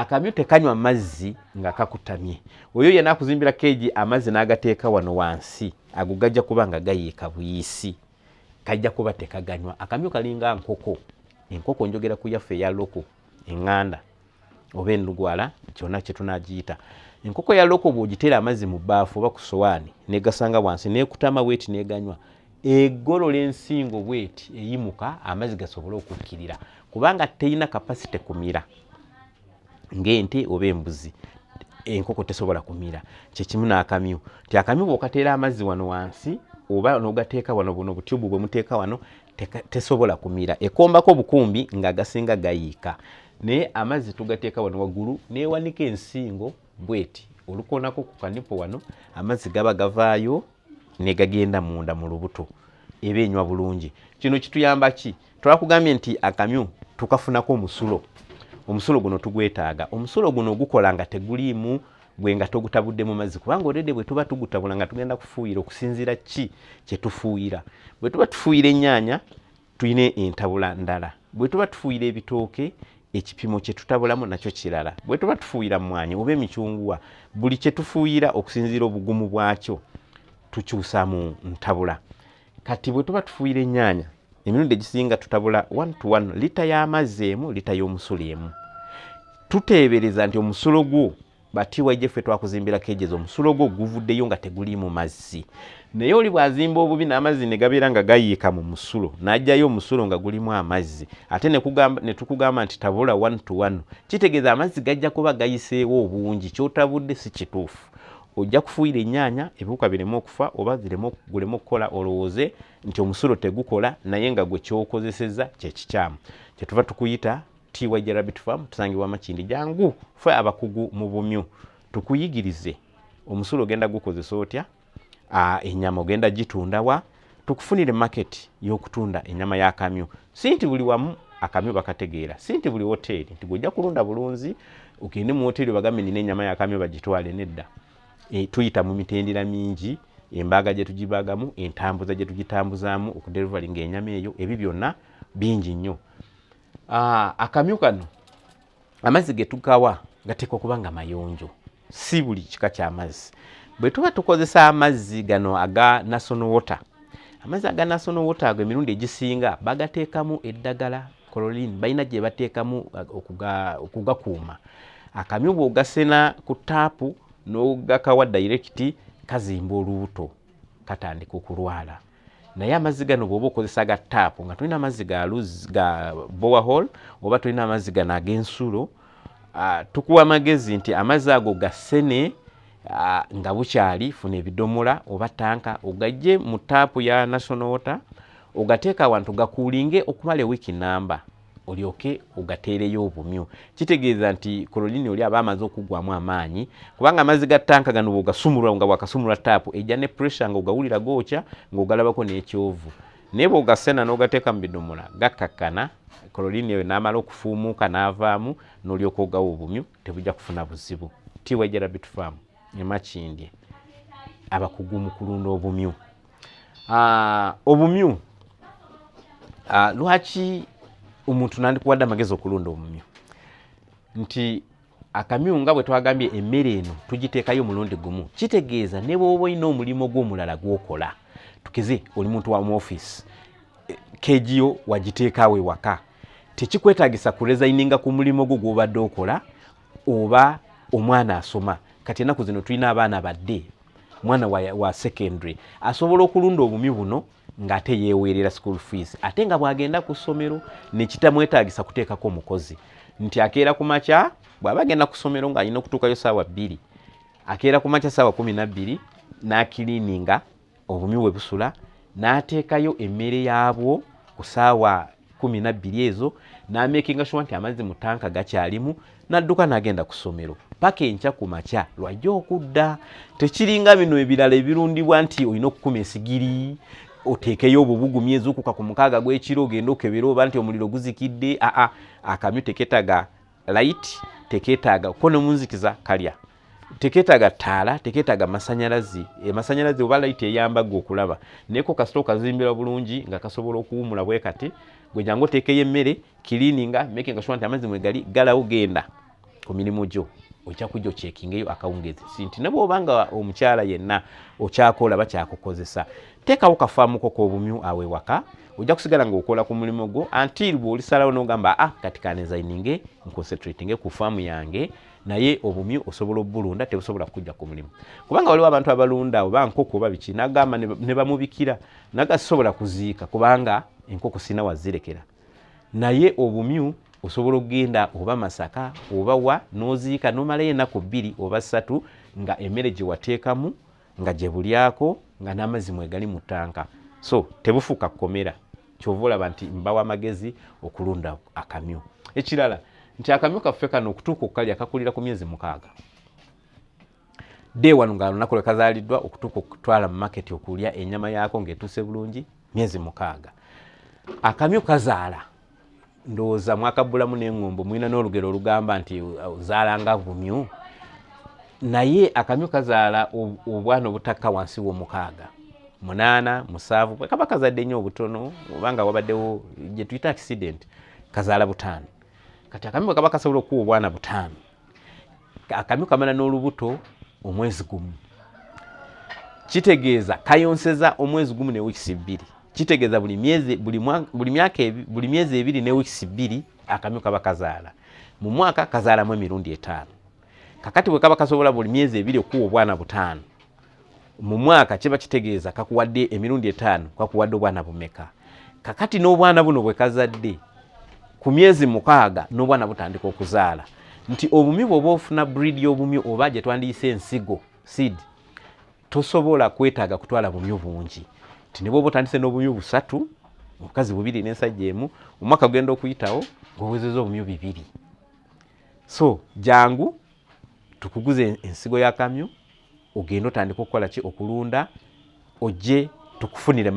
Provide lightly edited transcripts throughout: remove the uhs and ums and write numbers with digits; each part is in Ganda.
akamyu tekanywa amazzi nga kakutamye. Oyo yena akuzimbira keji amazzi n'agateeka wano wansi ago gajja kuba nga gayiika buyisi, kajja kuba tekaganywa. Akamyu kalinga nkoko, enkoko njogera ku yaffe eya loko, eŋŋanda oba endugwala kyonna kye tunagiyita. Enkoko ya loko bw'ogiteera amazzi mu bbaafu oba ku sowaani negasanga wansi neekutama bweti neganywa, eggolola ensingo bweti eyimuka amazzi gasobole okukkirira, kubanga teyina kapasite kumira ng'ente oba embuzi. Enkoko tesobola kumira. Kyekimu n'akamyu. Ti akamyu bw'okateera amazzi wano wansi oba n'ogateeka wano, buno butyubu bwe muteeka wano, tesobola kumira. Ekombako bukumbi nga gasinga gayiika. Naye amazzi tugateeka wano waggulu neewanika ensingo bweti. Olukoonako ku kanipo wano amazzi gaba gavaayo ne gagenda munda mu lubuto. Eba enywa bulungi. Kino kituyamba ki? Twakugambye nti akamyu tukafunako omusulo. Omusulo guno tugwetaaga. Omusulo guno gukola nga teguliimu gwe nga togutabudde mu mazzi, kubanga olede bwe tuba tugutabula nga tugenda kufuuyira okusinziira ki kye tufuuyira. Bwe tuba tufuuyira ennyaanya tuyine entabula ndala. Bwe tuba tufuuyira ebitooke ekipimo kye tutabulamu nakyo kirala. Bwe tuba tufuuyira mmwanyi oba emicungwa, buli kye tufuuyira okusinziira obugumu bwakyo tukyusa mu ntabula. Kati bwe tuba tufuuyira ennyaanya emirundi egisinga tutabula 1 to 1 lita y'amazzi emu, lita y'omusulo emu. Tuteebereza nti omusulo gwo batiwa jeffe twakuzimbira kejezo, omusulo gwo guvuddeyo nga teguli mu mazzi. Naye oli bwazimba obubi n'amazzi ne gabeera nga gayiika mu musulo, n'ajjayo omusulo nga gulimu amazzi, ate ne tukugamba nti tabula 1 to 1, kitegeeza amazzi gajja kuba gayiseewo obungi, kyotabudde si kituufu. Ojja kufuuyira ennyaanya ebiwuka bireme okufa oba guleme okukola, olowooze nti omusulo tegukola naye nga gwe kyokozeseza kyekikyamu. Kyetuva tukuyita Yiga Rabbit Farm, tusangibwa Makindi. Jangu ffe abakugu mu bumyu tukuyigirize omusulo ogenda gukozesa otya, ennyama ogenda gitunda wa, tukufunire market y'okutunda ennyama y'akamyu. Si nti buli wamu akamyu bakategeera, si nti buli hoteeri nti gojja kulunda bulunzi ogende mu hoteeri bagambe nina ennyama y'akamyu bagitwale, nedda. Tuyita mu mitendera mingi, embaaga gye tugibaagamu, entambuza gye tugitambuzaamu okudelivaringa ennyama eyo, ebyo byonna bingi nnyo. Akamyu kano amazzi ge tugawa gateekwa okuba nga mayonjo, si buli kika ky'amazzi. Bwe tuba tukozesa amazzi gano aga national water, amazzi aga national water ago emirundi egisinga bagateekamu eddagala chlorine, balina gye bateekamu okugakuuma. Akamyu bw'ogasena ku taapu n'ogakawa direct kazimba olubuto, katandika okulwala. Naye amazzi gano bw'oba okozesa ga taapu nga tulina amazzi ga borehole oba tulina amazzi gano ag'ensulo, tukuwa amagezi nti amazzi ago gasene nga bukyali, funa ebidomola oba tanka ogajje mu taapu ya national water, ogateeka awantu gakuulinge okumala wiiki namba, olyoke ogateereyo obumyu. Kitegeeza nti chlorine oli aba amaze okugwamu amaanyi, kubanga amazzi ga tanka gano bw'ogasumulula nga bw'akasumulula taapu ejja ne pressure nga ogawulira gookya ng'ogalabako n'ekyovu. Naye bw'ogasena n'ogateeka mu bidomola gakkakkana, chlorine eyo n'amala okufuumuuka n'avaamu, n'olyoka ogawa obumyu, tebujja kufuna buzibu. Yiga Rabbit Farm e Makindye, abakugu mu kulunda obumyu. Obumyu lwaki omuntu nandikuwadde amagezi okulunda obumyu? Nti akamyu nga bwe twagambye emmere eno tugiteekayo mulundi gumu, kitegeeza ne bw'oba olina omulimu gw'omulala gw'okola, tukeze oli muntu wa mu office, kejiyo wagiteekaawo ewaka, tekikwetaagisa kuresigninga ku mulimu gwo gw'obadde okola, oba omwana asoma. Kati ennaku zino tulina abaana badde, mwana wa secondary asobola okulunda obumyu buno ng'ate yeeweerera school fees, ate nga bw'agenda ku ssomero nekitamwetaagisa kuteekako omukozi. Nti akeera ku makya, bw'aba agenda ku ssomero ng'alina okutuukayo ssaawa 2, akeera ku makya ssaawa 12 n'akiliininga obumyu bwe busula, n'ateekayo emmere yaabwo ku ssaawa 12 ezo, n'amekinga sure nti amazzi mu tanka gakyalimu, n'adduka n'agenda ku ssomero paka enkya ku makya lwajja okudda. Tekiringa bino ebirala ebirundibwa nti olina okukuma esigiri, oteekeyo obubugumya ezuukuka ku 6 gw'ekiro ogenda okebera oba nti omuliro guzikidde. Akamyu tekeetaga light, tekeetaaga ko ne munzikiza kalya, tekeetaaga ttaala, tekeetaaga masanyalazi. Masanyalazi oba light eyambaga okulaba, naye ko kasita okazimbira bulungi nga kasobola okuwumula bwe kati, gwe jangu oteekeyo emmere, kiliininga, making sure nti amazzi mwe gali galawo, genda ku mirimu gyo ojja kujja okyekingeyo akawungezi sinti ne bw'obanga omukyala yenna okyakola bakyakukozesa teekawo kafaamuko k'obumyu awe waka ojja kusigala ng'okola ku mulimu gwo until bw'olisalawo n'ogamba kati kanezayininge nconcentratinge ku faamu yange naye obumyu osobola obbulunda tebusobola kujja ku mulimu kubanga waliwo abantu abalunda oba nkoko oba biki n'agamba ne bamubikira nagasobola kuziika kubanga enkoko sina wazirekera naye obumyu osobola okugenda oba Masaka oba wa n'oziika n'omalayo ennaku 2 oba 3 nga emmere gye wateekamu nga gye bulyako nga n'amazzi mwegali mu ttanka so tebufuuka kkomera kyova olaba nti mbawa amagezi okulunda akamyu ekirala nti akamyu kaffe kano okutuuka okukalya kakulira ku myezi 6 day 1 nga lunaku lwe kazaaliddwa okutuuka okutwala mu maketi okulya ennyama yaako ng'etuuse bulungi myezi 6 akamyu kazaala ndowooza mwakabbulamu n'eŋŋombo mulina n'olugero olugamba nti ozaalanga bumyu naye akamyu kazaala obwana obutakka wansi w'omukaaga 8 7 bwe kaba kazadde nnyo obutono obanga wabaddewo gye tuyita accident kazaala 5 kati akamyu bwe kaba kasobola okuwa obwana 5 akamyu kamala n'olubuto omwezi gumu kitegeeza kayonseza omwezi gumu ne wiiki 2 kitegeeza buli myezi 2 ne wiiki 2 akamyu kaba kazaala mu mwaka kazaalamu emirundi 5 kakati bwe kaba kasobola buli myezi 2 okuwa obwana 5 mu mwaka kiba kitegeeza kakuwadde emirundi 5 kakuwadde obwana bumeka kakati n'obwana buno bwe kazadde ku myezi 6 n'obwana butandika okuzaala nti obumyu bw'oba ofuna breed y'obumyu oba gye twandiyise ensigo seed tosobola kwetaaga kutwala bumyu bungi nti ne bw'oba otandise n'obumyu 3 omukazi 2 n'ensajja emu omwaka gugenda okuyitawo ng'owezezza obumyu 2 so jangu tukuguze ensigo y'akamyu ogenda otandika okukola ki okulunda ojje tukufunire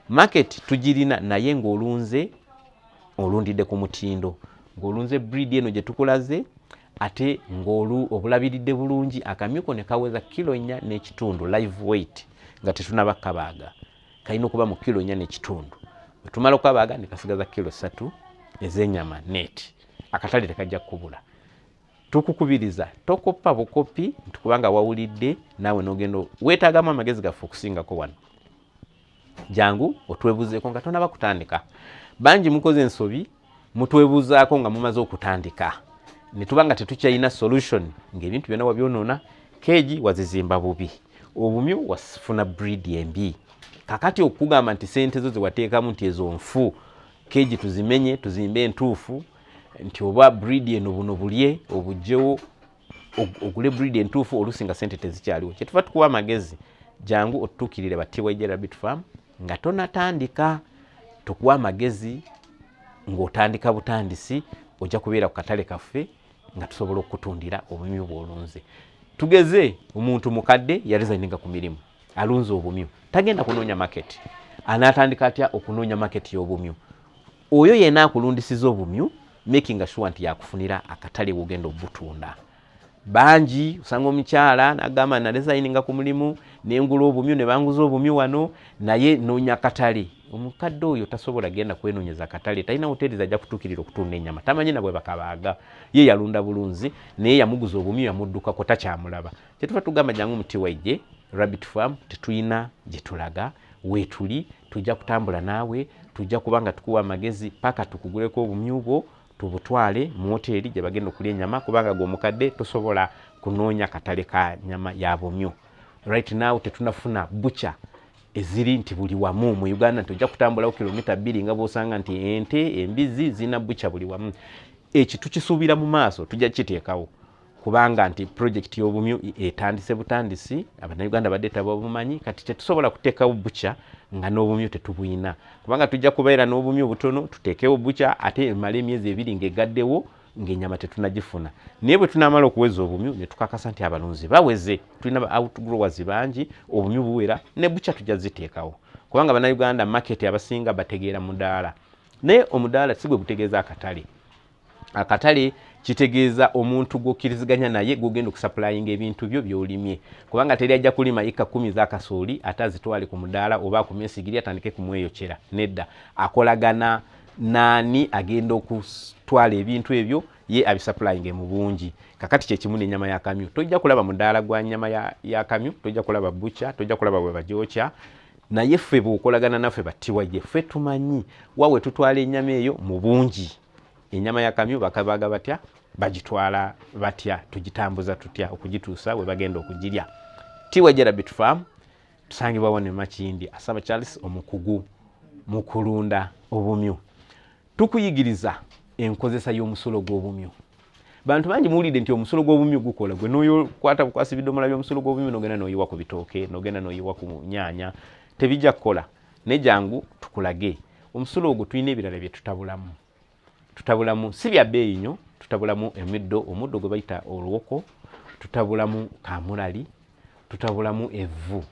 market tugirina naye ng'olunze olundidde ku mutindo ng'olunze breed eno gye tukulaze ate obulabiridde bulungi akamyuko ne kaweza kilo 4 n'ekitundu live weight nga tetunaba kabaaga kalina okuba mu kilo 4 n'ekitundu bwe tumala okukabaaga ne kasigaza kilo 3 ez'ennyama net akatale tekajja kukubula tukukubiriza tokoppa bukopi kubanga wawulidde naawe n'ogenda weetaagamu amagezi gaffe okusingako wano jangu otwebuzeeko nga tonaba kutandika bangi mukoze ensobi mutwebuzaako nga mumaze okutandika ne tubanga tetukyalina solution ng'ebintu byonna wabyonoona keegi wazizimba bubi obumyu wasifuna breed embi kakati okugamba nti sente zo zewateekamu nti ezo nfu keegi tuzimenye tuzimbe entuufu nti oba breed eno buno bulye obugyewo ogule breed entuufu olusinga sente tezikyaliwo kyetuva tukuwa amagezi jangu otutuukirire batiwa Rabbit Farm nga tonatandika tukuwa amagezi ng'otandika butandisi ojja kubeera ku katale kaffe nga tusobola okutundira obumyu bw'olunze tugeze omuntu mukadde yalizayininga ku mirimu alunze obumyu tagenda kunoonya market anaatandika atya okunoonya market y'obumyu oyo yenna akulundisiza obumyu making sure nti yakufunira akatale wogenda obutunda bangi usanga omukyala n'agamba nalizayininga ku mulimu n'engula obumyu ne banguza obumyu wano naye noonya katale omukadde oyo tasobola genda kwenoonyeza akatale talina hoteri zajja kutuukirira okutunda ennyama tamanyi na bwe bakabaaga ye yalunda bulunzi naye yamuguza obumyu yamuddukako takyamulaba kyetuva tugamba jangu muti wajje Rabbit Farm tetulina gye tulaga weetuli tujja kutambula naawe tujja kubanga tukuwa amagezi paka tukuguleko obumyu bwo tubutwale mu hoteri gye bagenda okulya ennyama kubanga gw'omukadde tosobola kunoonya katale ka nyama ya bumyu right now tetunafuna butcher eziri nti buli wamu mu Uganda tojja kutambulawo kilomita 2 nga bw'osanga nti ente embizi zina butcher buli wamu ekyo tukisuubira mu maaso tujja kiteekawo kubanga nti project y'obumyu etandise butandisi Abannayuganda badde tababumanyi kati tetusobola kuteekawo butcher nga n'obumyu tetubuyina kubanga tujja kubeera n'obumyu butono tuteekewo butcher ate emala emyezi 2 ng'egaddewo ng'ennyama tetunagifuna naye bwe tunamala okuweza obumyu ne tukakasa nti abalunzi baweze tulina outgrowers bangi obumyu buwera ne butcher tujja ziteekawo kubanga Abannayuganda market abasinga bategeera mudaala naye omudaala si gwe gutegeeza akatale kitegeeza omuntu gw'okkiriziganya naye gw'ogenda okusupplyinga ebintu byo by'olimye kubanga teri ajja kulima eka 10 z'akasooli ate azitwale ku mudaala oba akumesigiri atandike kumweyokera nedda akolagana naani agenda okutwala ebintu ebyo ye abisupplying mu bungi. Kakati kye kimu n'ennyama ya kamyu. Tojja kulaba mudaala gwa nnyama ya kamyu, tojja kulaba butcher, tojja kulaba bwe bagyokya. Naye ffe bw'okolagana naffe battiwa ye ffe tumanyi wawe tutwala ennyama eyo mu bungi. Ennyama ya kamyu bakabaga batya bagitwala batya, tugitambuza tutya okugituusa we bagenda okugirya. Tiwajja Rabbit Farm tusangibwa wano Makindi. Asaba Charles omukugu mu kulunda obumyu. Tukuyigiriza enkozesa y'omusulo gw'obumyu. Bantu bangi muwulidde nti omusulo gw'obumyu gukola gwe n'oyo kwata bukwasi bidomola by'omusulo gw'obumyu n'ogenda n'oyiwa ku bitooke, n'ogenda n'oyiwa ku nyaanya, tebijja kukola. Ne jangu tukulage omusulo ogwo tulina ebirala bye tutabulamu si bya bbeeyi nnyo, tutabulamu omuddo gwe bayita olwoko, tutabulamu kamulali, tutabulamu evvu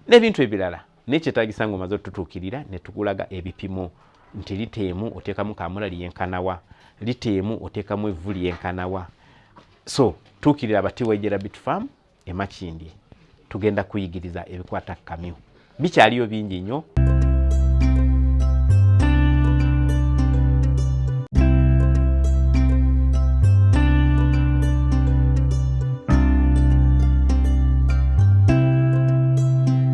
n'ebintu ebirala. Nekyetaagisa ng'omaze otutuukirira ne tukulaga ebipimo nti liteemu oteekamu kamulali yenkanawa, liteemu oteekamu evvu lyenkanawa. So tuukirira abatiwajja Rabbit Farm Makindi, tugenda kuyigiriza ebikwata kamyu. Bikyaliyo bingi nnyo.